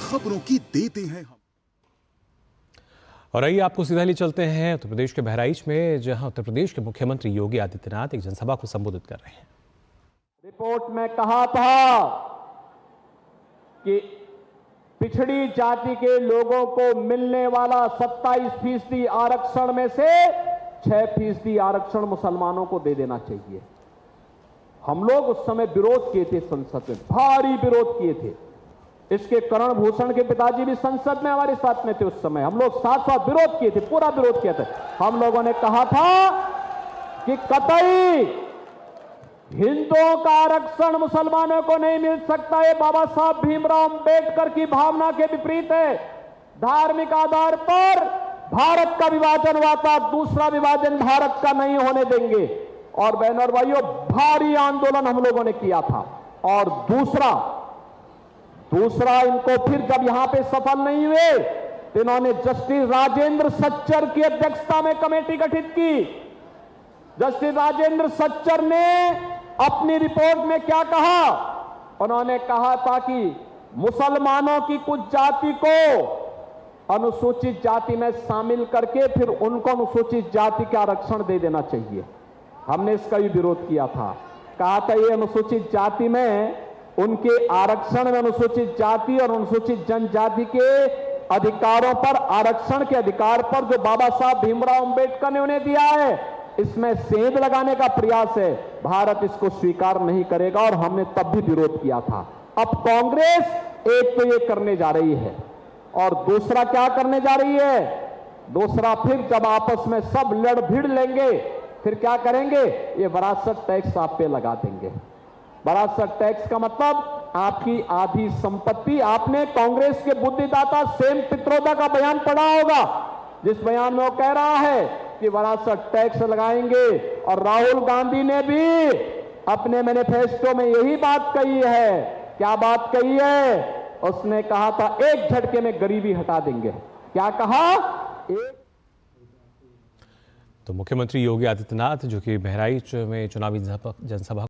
खबरों की देते हैं हम। और आइए आपको सीधा ले चलते हैं उत्तर प्रदेश के बहराइच में, जहां उत्तर प्रदेश के मुख्यमंत्री योगी आदित्यनाथ एक जनसभा को संबोधित कर रहे हैं। रिपोर्ट में कहा था कि पिछड़ी जाति के लोगों को मिलने वाला 27% आरक्षण में से 6% आरक्षण मुसलमानों को दे देना चाहिए। हम लोग उस समय विरोध किए थे, संसद में भारी विरोध किए थे। इसके करण भूषण के पिताजी भी संसद में हमारे साथ में थे उस समय। हम लोग साथ साथ विरोध किए थे, पूरा विरोध किया था। हम लोगों ने कहा था कि कतई हिंदुओं का आरक्षण मुसलमानों को नहीं मिल सकता। ये बाबा साहब भीमराव अंबेडकर की भावना के विपरीत है। धार्मिक आधार पर भारत का विभाजन हुआ था, दूसरा विभाजन भारत का नहीं होने देंगे। और बहनों और भाइयों, भारी आंदोलन हम लोगों ने किया था। और दूसरा इनको फिर जब यहां पे सफल नहीं हुए तो इन्होंने जस्टिस राजेंद्र सच्चर की अध्यक्षता में कमेटी गठित की। जस्टिस राजेंद्र सच्चर ने अपनी रिपोर्ट में क्या कहा? उन्होंने कहा था कि मुसलमानों की कुछ जाति को अनुसूचित जाति में शामिल करके फिर उनको अनुसूचित जाति का आरक्षण दे देना चाहिए। हमने इसका भी विरोध किया था। कहा था ये अनुसूचित जाति में उनके आरक्षण में अनुसूचित जाति और अनुसूचित जनजाति के अधिकारों पर, आरक्षण के अधिकार पर जो बाबा साहब भीमराव अंबेडकर ने उन्हें दिया है, इसमें सेंध लगाने का प्रयास है। भारत इसको स्वीकार नहीं करेगा और हमने तब भी विरोध किया था। अब कांग्रेस एक तो ये करने जा रही है और दूसरा क्या करने जा रही है? दूसरा फिर जब आपस में सब लड़ भिड़ लेंगे फिर क्या करेंगे? ये विरासत टैक्स आप पे लगा देंगे। विरासत टैक्स का मतलब आपकी आधी संपत्ति। आपने कांग्रेस के बुद्धिदाता सेम पित्रोदा का बयान पढ़ा होगा, जिस बयान में वो कह रहा है कि विरासत टैक्स लगाएंगे। और राहुल गांधी ने भी अपने मैनिफेस्टो में यही बात कही है। क्या बात कही है? उसने कहा था एक झटके में गरीबी हटा देंगे। क्या कहा? तो मुख्यमंत्री योगी आदित्यनाथ जो कि बहराइच में चुनावी जनसभा